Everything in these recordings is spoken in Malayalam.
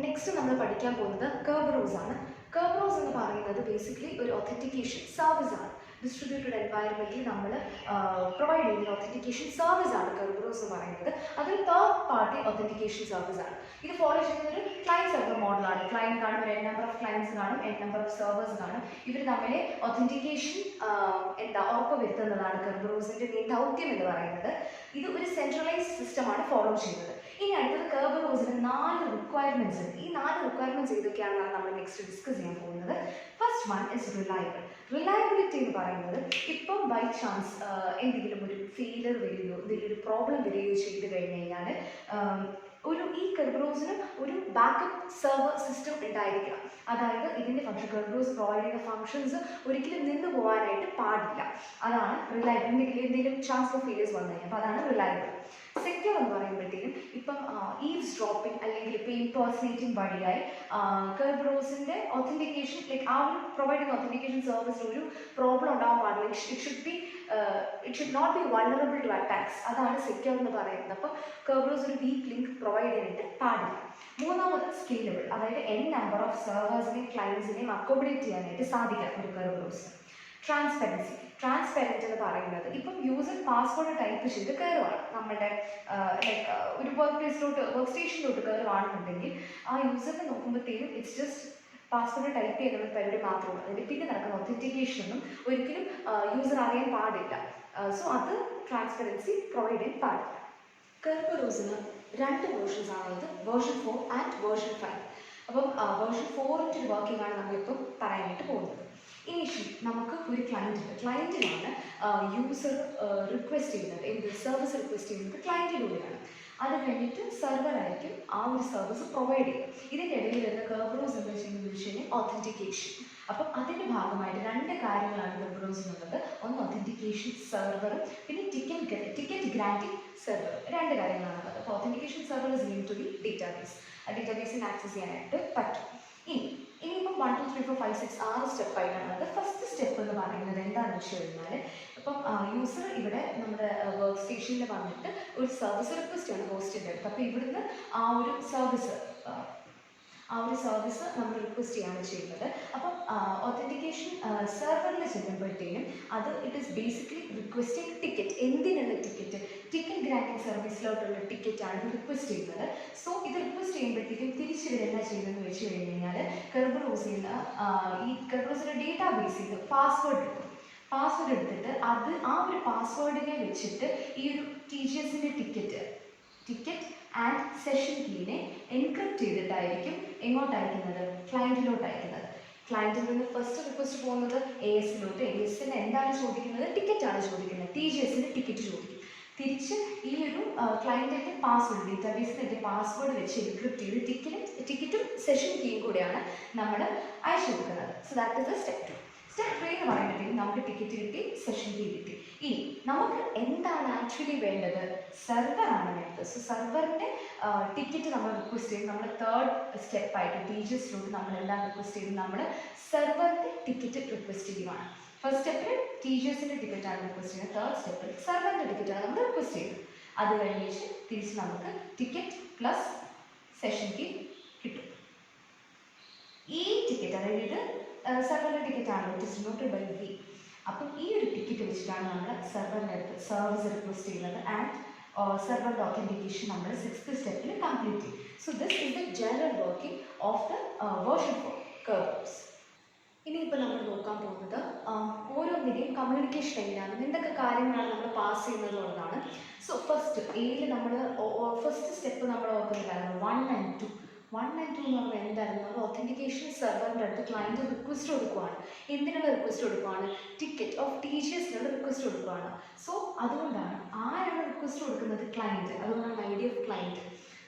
നെക്സ്റ്റ് നമ്മൾ പഠിക്കാൻ പോകുന്നത് Kerberos ആണ്. Kerberos എന്ന് പറയുന്നത് ബേസിക്കലി ഒരു ഒത്തൻറ്റിക്കേഷൻ സർവീസ് ആണ്. ഡിസ്ട്രിബ്യൂട്ടഡ് എൻവയറമെൻറ്റിൽ നമ്മൾ പ്രൊവൈഡ് ചെയ്യുന്ന ഒത്തൻറ്റിക്കേഷൻ സർവീസ് ആണ് Kerberos എന്ന് പറയുന്നത്. അതൊരു തേർഡ് പാർട്ടി ഒത്തൻറ്റിക്കേഷൻ സർവീസ് ആണ്. ഇത് ഫോളോ ചെയ്യുന്ന ഒരു ക്ലയൻറ്റ് സെർവർ മോഡലാണ്. ക്ലയൻറ്റ് കാണും, ഒരു നമ്പർ ഓഫ് ക്ലയൻസ് കാണും, നമ്പർ ഓഫ് സെർവേഴ്സ് കാണും. ഇവർ തമ്മിലെ ഒത്തൻറ്റിക്കേഷൻ ഉറപ്പുവരുത്തുന്നതാണ് Kerberosന്റെ മെയിൻ ദൗത്യം എന്ന് പറയുന്നത്. ഇത് ഒരു സെൻട്രലൈസ്ഡ് സിസ്റ്റമാണ് ഫോളോ ചെയ്യുന്നത്. ഇനി അടുത്തത് Kerberosന് 4 റിക്വയർമെൻറ്റ്സ് ഉണ്ട്. ഈ 4 റിക്വയർമെൻറ്റ്സ് ഏതൊക്കെയാണെന്നാണ് നമ്മൾ നെക്സ്റ്റ് ഡിസ്കസ് ചെയ്യാൻ പോകുന്നത്. First one is reliable. Reliability എന്ന് പറയുന്നത് ഇപ്പം ബൈ ചാൻസ് എന്തെങ്കിലും ഒരു ഫെയിലിയർ വരികയോ എന്തെങ്കിലും ഒരു പ്രോബ്ലം വരികയോ ചെയ്ത് കഴിഞ്ഞ് കഴിഞ്ഞാൽ ഈ Kerberosന് ഒരു ബാക്കപ്പ് സെർവർ സിസ്റ്റം ഉണ്ടായിരിക്കണം. അതായത് ഇതിൻ്റെ ഫംഗ്ഷൻ Kerberos പ്രൊവൈഡ് ചെയ്യുന്ന ഫംഗ്ഷൻസ് ഒരിക്കലും നിന്ന് പോകാനായിട്ട് പാടില്ല. അതാണ് റിലയബിൾ. എന്തെങ്കിലും ചാൻസ് ഓഫ് ഫെയിലിയേഴ്സ് വന്നു കഴിഞ്ഞാൽ അപ്പോൾ അതാണ് റിലയബിൾ. സെക്യൂർ എന്ന് പറയുമ്പോഴത്തേക്കും ഇപ്പം ഈവ്സ് ഡ്രോപ്പിംഗ് അല്ലെങ്കിൽ ഇപ്പോൾ ഇംപേഴ്സണേറ്റിംഗ് വഴിയായി Kerberosന്റെ ഒത്തൻറ്റിക്കേഷൻ ആ ഒരു പ്രൊവൈഡ് ചെയ്യുന്ന ഒത്തൻറ്റിക്കേഷൻ സർവീസിന് ഒരു പ്രോബ്ലം ഉണ്ടാവാൻ പാടില്ല. It should not be vulnerable to attacks. അതാണ് സെക്യൂർ എന്ന് പറയുന്നത്. അപ്പോൾ Kerberos ഒരു വീക്ക് ലിങ്ക് പ്രൊവൈഡ് ചെയ്യാനായിട്ട് പാടില്ല. മൂന്നാമത് സ്കെയിലബിൾ, അതായത് നമ്പർ ഓഫ് സെർവേഴ്സിനെയും ക്ലയൻസിനെയും അക്കോമഡേറ്റ് ചെയ്യാനായിട്ട് സാധിക്കാം ഒരു Kerberos. ട്രാൻസ്പെറൻറ്റ് എന്ന് പറയുന്നത് ഇപ്പം യൂസർ പാസ്വേഡ് ടൈപ്പ് ചെയ്ത് കയറുവാണ് നമ്മുടെ ഒരു വർക്ക് സ്റ്റേഷനിലോട്ട് കയറുവാണെന്നുണ്ടെങ്കിൽ ആ യൂസറിനെ നോക്കുമ്പോഴത്തേക്കും ഇറ്റ്സ് ജസ്റ്റ് പാസ്വേഡ് ടൈപ്പ് ചെയ്യുന്ന പരിപാടി മാത്രമാണ്. അതിൽ പിന്നെ നടക്കുന്ന ഒത്തൻറ്റിക്കേഷനൊന്നും ഒരിക്കലും യൂസർ അറിയാൻ പാടില്ല. സോ അത് ട്രാൻസ്പെറൻസി പ്രൊവൈഡ് ചെയ്യാൻ പാടില്ല. Kerberosന് 2 വേർഷൻസ് ആണുള്ളത്, വേർഷൻ 4 ആൻഡ് വേർഷൻ 5. അപ്പം വേർഷൻ 4ൻ്റെ ഒരു വർക്കിംഗ് ആണ് നമ്മളിപ്പം പറയാനായിട്ട് പോകുന്നത്. ഇനീഷ്യലി നമുക്ക് ഒരു ക്ലയൻറ്റിലാണ് യൂസർ റിക്വസ്റ്റ് ചെയ്യുന്നത്, സർവീസ് റിക്വസ്റ്റ് ചെയ്യുന്നത് ക്ലയൻറ്റിലൂടെയാണ്. അത് കഴിഞ്ഞിട്ട് സെർവറായിരിക്കും ആ ഒരു സർവീസ് പ്രൊവൈഡ് ചെയ്യുക. ഇതിൻ്റെ ഇടയിൽ വരുന്ന Kerberos എന്ന് വെച്ചാൽ ഒത്തൻറ്റിക്കേഷൻ. അപ്പം അതിൻ്റെ ഭാഗമായിട്ട് 2 കാര്യങ്ങളാണ് Kerberosനുള്ളത്. ഒന്ന് ഒത്തൻറ്റിക്കേഷൻ സെർവറും പിന്നെ ടിക്കറ്റ് ഗ്രാൻറ്റിംഗ് സെർവറും. 2 കാര്യങ്ങളാണുള്ളത്. അപ്പോൾ authentication server is linked to the database. ആ ഡേറ്റാബേസിന് ആക്സസ് ചെയ്യാനായിട്ട് പറ്റും. ഇനിയിപ്പം 1 2 3 4 5 6 6 സ്റ്റെപ്പായിട്ടാണുള്ളത്. ഫസ്റ്റ് സ്റ്റെപ്പ് എന്ന് പറയുന്നത് എന്താണെന്ന് വെച്ച് കഴിഞ്ഞാൽ ഇപ്പം യൂസർ ഇവിടെ നമ്മുടെ വർക്ക് സ്റ്റേഷനിൽ വന്നിട്ട് ഒരു സർവീസ് റിക്വസ്റ്റ് ആണ് ഹോസ്റ്റിൻ്റെ അടുത്ത്. അപ്പോൾ ഇവിടുന്ന് ആ ഒരു സർവീസ് നമ്മൾ റിക്വസ്റ്റ് ചെയ്യാണ് ചെയ്യുന്നത്. അപ്പം ഒത്തൻറ്റിക്കേഷൻ സെർവറിൽ ചെല്ലുമ്പോഴത്തേനും അത് it is basically requesting ticket. എന്തിനുള്ള ടിക്കറ്റ് ഗ്രാൻറ്റിംഗ് സർവീസിലോട്ടുള്ള ടിക്കറ്റാണ് ഇത് റിക്വസ്റ്റ് ചെയ്യുന്നത്. സോ ഇത് റിക്വസ്റ്റ് ചെയ്യുമ്പോഴത്തേക്കും തിരിച്ച് ഇവരെന്താ ചെയ്യുന്നതെന്ന് വെച്ച് കഴിഞ്ഞ് കഴിഞ്ഞാൽ Kerberosന്റെ ഡേറ്റാബേസിൽ നിന്ന് പാസ്വേഡ് എടുത്തിട്ട് അത് ആ ഒരു പാസ്വേഡിനെ വെച്ചിട്ട് ഈ ഒരു TGSന്റെ ടിക്കറ്റ് ആൻഡ് സെഷൻ കീനെ എൻക്രിപ്റ്റ് ചെയ്തിട്ടായിരിക്കും എങ്ങോട്ട് അയക്കുന്നത്, ക്ലയൻറ്റിലോട്ട് അയക്കുന്നത്. ക്ലയൻറ്റിൽ നിന്ന് ഫസ്റ്റ് റിക്വസ്റ്റ് പോകുന്നത് ASലോട്ട്. ASന് എന്താണ് ചോദിക്കുന്നത്, ടിക്കറ്റാണ് ചോദിക്കുന്നത്. TGSന്റെ ടിക്കറ്റ് ചോദിക്കും. തിരിച്ച് ഈ ഒരു ക്ലയൻറ്റിൻ്റെ പാസ്വേഡ്, ഡേറ്റാബേസിൻ്റെ പാസ്വേഡ് വെച്ച് എൻക്രിപ്റ്റ് ചെയ്ത് ടിക്കറ്റും സെഷൻ കീയും കൂടെയാണ് നമ്മൾ അയച്ചു കൊടുക്കുന്നത്. So that is the step 2. Step 3 എന്ന് പറയുമ്പോഴത്തേക്കും നമുക്ക് ടിക്കറ്റ് കിട്ടി, സെഷൻ കീ കിട്ടി. ഇനി നമുക്ക് എന്താണ് ആക്ച്വലി വേണ്ടത്, സെർവറാണ് വേണ്ടത്. സോ സെർവറിൻ്റെ ടിക്കറ്റ് നമ്മൾ റിക്വസ്റ്റ് ചെയ്ത് നമ്മൾ 3rd സ്റ്റെപ്പായിട്ട് TGSലോട്ട് നമ്മൾ എന്താണ് റിക്വസ്റ്റ് ചെയ്ത് നമ്മൾ സെർവറിൻ്റെ ടിക്കറ്റ് റിക്വസ്റ്റ് ചെയ്യുകയാണ്. ഫസ്റ്റ് സ്റ്റെപ്പിൽ TGSന്റെ ടിക്കറ്റാണ് റിക്വസ്റ്റ് ചെയ്യുന്നത്. 3rd സ്റ്റെപ്പിൽ സെർവറിൻ്റെ ടിക്കറ്റാണ് നമ്മൾ റിക്വസ്റ്റ് ചെയ്യുന്നത്. അത് കഴിഞ്ഞിട്ട് തിരിച്ച് നമുക്ക് ടിക്കറ്റ് പ്ലസ് സെഷൻ കീ കിട്ടും. ഈ ടിക്കറ്റ്, അതായത് ഇത് സെർവറിൻ്റെ ടിക്കറ്റാണ്, it is noted by V. അപ്പം ഈ ഒരു ടിക്കറ്റ് വെച്ചിട്ടാണ് നമ്മൾ സെർവറിൻ്റെ അടുത്ത് സർവീസ് റിക്വസ്റ്റ് ചെയ്യുന്നത്. ആൻഡ് സെർവറിൻ്റെ ഒത്തൻറ്റിക്കേഷൻ നമ്മൾ 6th സ്റ്റെപ്പിൽ കംപ്ലീറ്റ് ചെയ്യും. So this is the general working of the version 4 Kerberos. ഇനിയിപ്പോൾ നമ്മൾ നോക്കാൻ പോകുന്നത് ഓരോന്നിൻ്റെയും കമ്മ്യൂണിക്കേഷൻ എങ്ങനെയാണ്, എന്തൊക്കെ കാര്യങ്ങളാണ് നമ്മൾ പാസ് ചെയ്യുന്നത് എന്നുള്ളതാണ്. സോ ഫസ്റ്റ് നമ്മൾ ഫസ്റ്റ് സ്റ്റെപ്പ് നമ്മൾ ഓർക്കുന്നുണ്ടായിരുന്നു 1 and 2 എന്ന് പറഞ്ഞാൽ എന്തായിരുന്നു, നമ്മൾ ഒത്തൻറ്റിക്കേഷൻ സെർവറിൻ്റെ അടുത്ത് ക്ലയൻറ്റ് റിക്വസ്റ്റ് കൊടുക്കുകയാണ്. എന്തിനുള്ള റിക്വസ്റ്റ് കൊടുക്കുകയാണ്, ടിക്കറ്റ് ഓഫ് TGSനുള്ള റിക്വസ്റ്റ് കൊടുക്കുകയാണ്. സോ അതുകൊണ്ടാണ് ആരാണ് റിക്വസ്റ്റ് കൊടുക്കുന്നത്, ക്ലയൻറ്റ്. അതുകൊണ്ടാണ് ID ഓഫ് ക്ലയൻറ്റ്.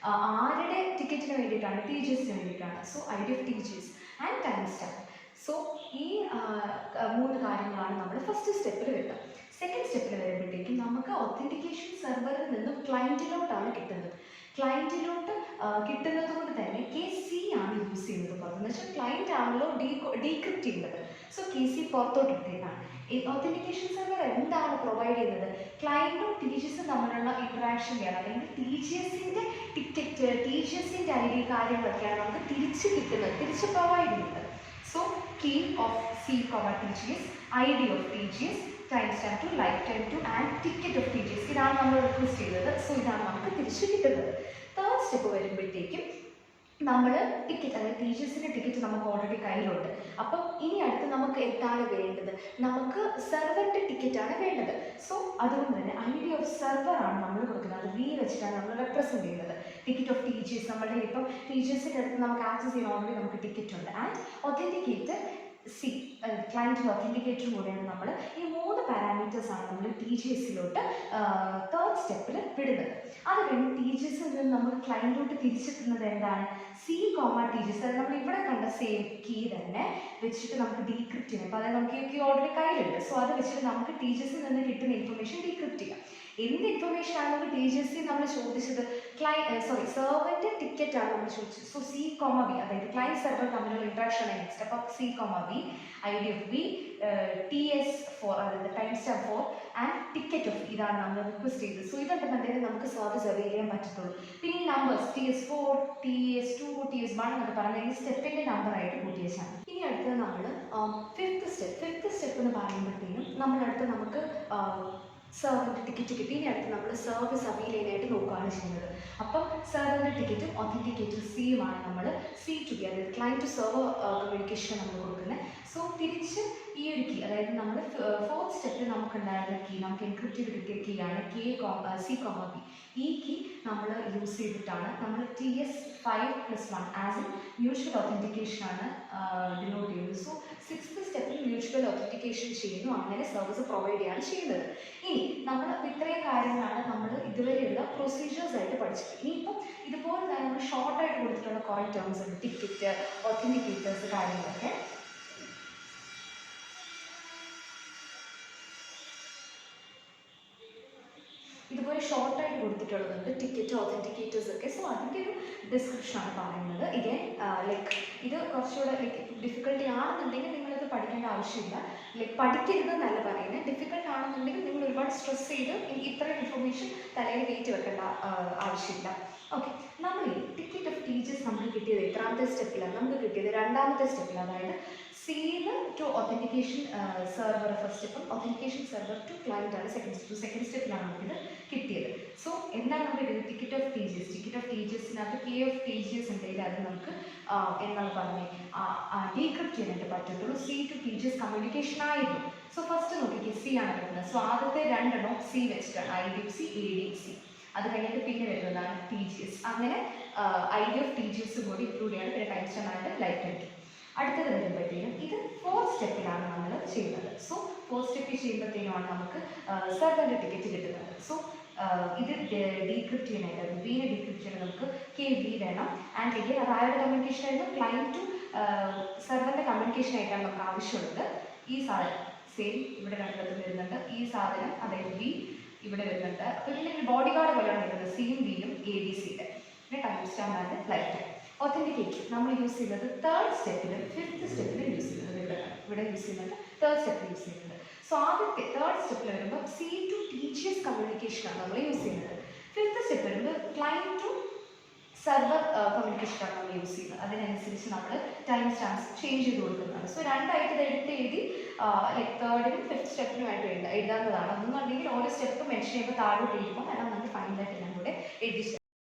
ആരുടെ ടിക്കറ്റിന് വേണ്ടിയിട്ടാണ്, TGSന് വേണ്ടിയിട്ടാണ്. So ID of TGS and time stamp. So ഈ 3 കാര്യങ്ങളാണ് നമ്മൾ ഫസ്റ്റ് സ്റ്റെപ്പിൽ വരുന്നത്. സെക്കൻഡ് സ്റ്റെപ്പിൽ വരുമ്പോഴത്തേക്കും നമുക്ക് ഒത്തൻറ്റിക്കേഷൻ സെർവറിൽ നിന്നും ക്ലയൻറ്റിലോട്ടാണ് കിട്ടുന്നത്. ക്ലയൻറ്റിലോട്ട് കിട്ടുന്നത് കൊണ്ട് തന്നെ KC ആണ് യൂസ് ചെയ്യുന്നത്. എന്ന് വെച്ചാൽ ക്ലയൻറ്റ് ആണല്ലോ ഡീക്രിപ്റ്റ് ചെയ്യുന്നത്. സോ KC434 ഓതന്റിക്കേഷൻ സെർവർ എന്താണ് പ്രൊവൈഡ് ചെയ്യുന്നത്? ക്ലയന്റും ടീച്ചേഴ്സും തമ്മിലുള്ള ഇന്ററാക്ഷൻ്റെയാണ്, അല്ലെങ്കിൽ TGSന്റെ ടിക്കറ്റ്, TGSന്റെ ID കാര്യങ്ങളൊക്കെയാണ് നമുക്ക് തിരിച്ച് പ്രൊവൈഡ് ചെയ്യുന്നത്. So key of C, ID of TGS, timestamp to, lifetime to and ticket of TGS, ഇതാണ് നമ്മൾ റിക്വസ്റ്റ് ചെയ്തത്. സോ ഇതാണ് നമുക്ക് തിരിച്ചു കിട്ടുന്നത്. തേർഡ് സ്റ്റെപ്പ് വരുമ്പോഴത്തേക്കും നമ്മൾ ടിക്കറ്റ്, അതായത് ടീച്ചേഴ്സിൻ്റെ ടിക്കറ്റ് നമുക്ക് ഓൾറെഡി കയ്യിലുണ്ട്. അപ്പം ഇനി അടുത്ത് നമുക്ക് എന്താണ് വേണ്ടത്? നമുക്ക് സെർവറിൻ്റെ ടിക്കറ്റാണ് വേണ്ടത്. സോ അതുകൊണ്ട് തന്നെ ID of സെർവർ ആണ് നമ്മൾ കൊടുക്കുന്നത്. അത് V വെച്ചിട്ടാണ് നമ്മൾ റെപ്രസെൻറ്റ് ചെയ്യുന്നത്. ടിക്കറ്റ് ഓഫ് ടീച്ചേഴ്സ്, നമ്മളുടെ ഇപ്പം ടീച്ചേഴ്സിൻ്റെ അടുത്ത് നമുക്ക് ആക്സസ് ചെയ്യാൻ ഓൾറെഡി നമുക്ക് ടിക്കറ്റ് ഉണ്ട്. ആൻഡ് ഒതൻറ്റിക്കേറ്റർ C, ക്ലയൻറ്റ് ഒതൻറ്റിക്കേറ്ററും കൂടെയാണ് നമ്മൾ ഈ 3 പാരാമീറ്റേഴ്സാണ് നമ്മൾ TGSലോട്ട് തേർഡ് സ്റ്റെപ്പിൽ വിടുന്നത്. അത് കഴിഞ്ഞ് TGSൽ നിന്ന് നമുക്ക് ക്ലയൻറ്റിലോട്ട് തിരിച്ചെത്തുന്നത് എന്താണ്? C, TGS, അതായത് നമ്മൾ ഇവിടെ കണ്ട സെയിം കീ തന്നെ വെച്ചിട്ട് നമുക്ക് ഡീക്രിപ്റ്റ് ചെയ്യാം. അപ്പോൾ അതായത് നമുക്ക് ഈ കീ ഓൾറെഡി കയ്യിലുണ്ട്. സോ അത് വെച്ചിട്ട് നമുക്ക് TGSൽ നിന്ന് കിട്ടുന്ന ഇൻഫർമേഷൻ ഡീക്രിപ്റ്റ് ചെയ്യാം. എന്ത് ഇൻഫർമേഷൻ ആണ് നമുക്ക് TGSൽ നമ്മൾ ചോദിച്ചത്? സെർവറിൻ്റെ ടിക്കറ്റ് ആണ് നമ്മൾ ചോദിച്ചത്. സോ C, V, അതായത് ക്ലയൻറ്റ് സെർവർ തമ്മിലുള്ള ഇൻട്രാക്ഷൻ ആണ് നെക്സ്റ്റ്. അപ്പോൾ C, V, ID of V, TS4, അതായത് time stamp 4 and ticket of, ഇതാണ് നമ്മൾ റിക്വസ്റ്റ് ചെയ്തത്. സോ ഇതുണ്ടെന്നുണ്ടെങ്കിൽ നമുക്ക് സർവീസ് അവൈൽ ചെയ്യാൻ പറ്റത്തുള്ളൂ. പിന്നെ ഈ നമ്പേഴ്സ് TS4, TS2, TS1 എന്നൊക്കെ പറഞ്ഞാൽ ഈ സ്റ്റെപ്പിൻ്റെ നമ്പറായിട്ട് കൂട്ടി വെച്ചാണ്. ഇനി അടുത്തത് നമ്മൾ ഫിഫ്ത്ത് സ്റ്റെപ്പ് എന്ന് പറയുമ്പോഴത്തേനും നമ്മളടുത്ത് നമുക്ക് സെർവറിൻ്റെ ടിക്കറ്റ് കിട്ടി. ഇനി അടുത്ത് നമ്മൾ സർവീസ് അവൈൽ ചെയ്യാനായിട്ട് നോക്കുകയാണ് ചെയ്യുന്നത്. അപ്പം സെർവറിൻ്റെ ടിക്കറ്റും ഒതൻറ്റിക്കേറ്റർ Cയുമാണ് നമ്മൾ C2B, അതായത് ക്ലയൻറ്റ് ടു സെർവർ കമ്മ്യൂണിക്കേഷൻ നമ്മൾ കൊടുക്കുന്നത്. സോ തിരിച്ച് ഈ ഒരു കീ, അതായത് നമ്മൾ ഫോർത്ത് സ്റ്റെപ്പിൽ നമുക്കുണ്ടായിരുന്ന കീ, നമുക്ക് എൻക്രിപ്റ്റ് ചെയ്ത് കിട്ടിയ കീ ആണ് C, V. ഈ കീ നമ്മൾ യൂസ് ചെയ്തിട്ടാണ് നമ്മൾ TS5+1 as A mutual authentication ആണ് ഡിനോട്ട് ചെയ്യുന്നത്. സോ സിക്സ്ത് സ്റ്റെപ്പിൽ മ്യൂച്വൽ ഒതൻറ്റിക്കേഷൻ ചെയ്യുന്നു, അങ്ങനെ സർവീസ് പ്രൊവൈഡ് ചെയ്യാണ് ചെയ്യുന്നത്. ഇനി നമ്മൾ ഇത്രയും കാര്യങ്ങളാണ് നമ്മൾ ഇതുവരെയുള്ള പ്രൊസീജിയേഴ്സ് ആയിട്ട് പഠിച്ചത്. ഇനിയിപ്പം ഇതുപോലെ തന്നെ നമ്മൾ ഷോർട്ടായിട്ട് കൊടുത്തിട്ടുള്ള കുറേ ടേംസ് ഉണ്ട്, ടിക്കറ്റ്, ഒതൻറ്റിക്കേറ്റേഴ്സ്, കാര്യങ്ങളൊക്കെ. ഇതുപോലെ ഷോർട്ടായിട്ട് കൊടുത്തിട്ടുള്ളതുണ്ട്, ടിക്കറ്റ്, ഒതൻറ്റിക്കേറ്റേഴ്സ് ഒക്കെ. സോ അതിൻ്റെ ഒരു ഡിസ്ക്രിപ്ഷനാണ് പറയുന്നത്. ഇഗൈൻ ഇത് കുറച്ചുകൂടെ ഡിഫിക്കൽട്ടി ആണെന്നുണ്ടെങ്കിൽ നിങ്ങളിത് പഠിക്കേണ്ട ആവശ്യമില്ല. പഠിക്കരുതെന്നല്ല പറയുന്നത്, ഡിഫിക്കൽട്ട് ആണെന്നുണ്ടെങ്കിൽ നിങ്ങൾ ഒരുപാട് സ്ട്രെസ് ചെയ്ത് ഇത്രയും ഇൻഫർമേഷൻ തലയിൽ കയറ്റി വെക്കേണ്ട ആവശ്യമില്ല. ഓക്കെ, നമ്മൾ ഈ ടിക്കറ്റ് ഓഫ് ടീച്ചേഴ്സ് നമുക്ക് കിട്ടിയത് എത്രാമത്തെ സ്റ്റെപ്പിലാണ്? നമുക്ക് കിട്ടിയത് രണ്ടാമത്തെ സ്റ്റെപ്പിൽ, അതായത് സീന് ടു ഒതൻറ്റിക്കേഷൻ സെർവർ ഫസ്റ്റ് സ്റ്റെപ്പും ഒതൻറ്റിക്കേഷൻ സെർവർ ടു ക്ലയൻറ്റ് ആണ് സെക്കൻഡ് സ്റ്റെപ്പിലാണ് നമുക്കിത് കിട്ടിയത്. സോ എന്താണ് നമുക്ക് കിട്ടിയത്? ടിക്കറ്റ് ഓഫ് ടീച്ചേഴ്സിനകത്ത് K of TGS ഉണ്ടെങ്കിൽ അത് നമുക്ക് എന്താണ് പറഞ്ഞത് ഡീക്രിപ്റ്റ് ചെയ്യാനായിട്ട് പറ്റത്തുള്ളൂ. C to TGS കമ്മ്യൂണിക്കേഷൻ ആയിരുന്നു. സോ ഫസ്റ്റ് നോക്കിക്കേ C ആണ് വരുന്നത്. സോ ആദ്യത്തെ രണ്ടെണ്ണം C വെച്ചിട്ടാണ്, ID of C, AD of C. അത് കഴിഞ്ഞിട്ട് പിന്നെ വരുന്നതാണ് TGS. അങ്ങനെ ID of TGS കൂടി ഇൻക്ലൂഡ് ചെയ്യാണ്. പിന്നെ ടൈം സ്റ്റാമ്പ് ആയിട്ട് ലൈഫ് ടൈം. അടുത്തത് വരുമ്പോഴത്തേനും ഇത് ഫോർത്ത് സ്റ്റെപ്പിലാണ് നമ്മൾ ചെയ്യുന്നത്. സോ ഫോർത്ത് സ്റ്റെപ്പിൽ ചെയ്യുമ്പോഴത്തേനുമാണ് നമുക്ക് സെർവറിൻ്റെ ടിക്കറ്റ് കിട്ടുന്നത്. സോ ഇത് ഡീക്രിപ്റ്റ് ചെയ്യാനായിട്ട് Vനെ ഡീക്രിപ്റ്റ് ചെയ്യാൻ നമുക്ക് KV വേണം. ആൻഡ് എഗെയിൻ അത് ആരുടെ കമ്മ്യൂണിക്കേഷൻ ആയിരുന്നു? ക്ലയൻറ്റ് ടു സെർവറിൻ്റെ കമ്മ്യൂണിക്കേഷൻ ആയിട്ടാണ് നമുക്ക് ആവശ്യമുള്ളത്. ഈ സാധനം സെയിം ഇവിടെ രണ്ടിടത്തും വരുന്നുണ്ട്. ഈ സാധനം, അതായത് V ഇവിടെ വരുന്നുണ്ട്. അപ്പോൾ ഇതിൻ്റെ ബോഡി ഗാർഡ് പോലെയാണ് വരുന്നത്, Cയും Vയും ADCയുടെ. പിന്നെ timestamp and lifetime. Authenticator നമ്മൾ യൂസ് ചെയ്യുന്നത് തേർഡ് സ്റ്റെപ്പിലും ഫിഫ്ത്ത് സ്റ്റെപ്പിലും യൂസ് ചെയ്യുന്നത്. ഇവിടെ യൂസ് ചെയ്യുന്നത് തേർഡ് സ്റ്റെപ്പിൽ യൂസ് ചെയ്യുന്നത്. സോ ആദ്യത്തെ തേർഡ് സ്റ്റെപ്പിൽ വരുമ്പോൾ C to TGS കമ്മ്യൂണിക്കേഷനാണ് നമ്മൾ യൂസ് ചെയ്യുന്നത്. ഫിഫ്ത്ത് സ്റ്റെപ്പ് വരുമ്പോൾ ക്ലയൻറ്റ് ടു സെർവർ കമ്മ്യൂണിക്കേഷനാണ് നമ്മൾ യൂസ് ചെയ്യുന്നത്. അതിനനുസരിച്ച് നമ്മൾ ടൈം സ്റ്റാമ്പ്സ് ചേഞ്ച് ചെയ്ത് കൊടുക്കുന്നതാണ്. സോ രണ്ടായിട്ട് ഇത് എടുത്ത് എഴുതി തേർഡിനും ഫിഫ്ത്ത് സ്റ്റെപ്പിനുമായിട്ട് എഴുതാവുന്നതാണ്. ഒന്നുണ്ടെങ്കിൽ ഓരോ സ്റ്റെപ്പ് മെൻഷൻ ചെയ്യുമ്പോൾ താഴോട്ട് എഴുതുമ്പോൾ കാരണം നമുക്ക് ഫൈനലായിട്ട് എല്ലാം കൂടെ എഴുതി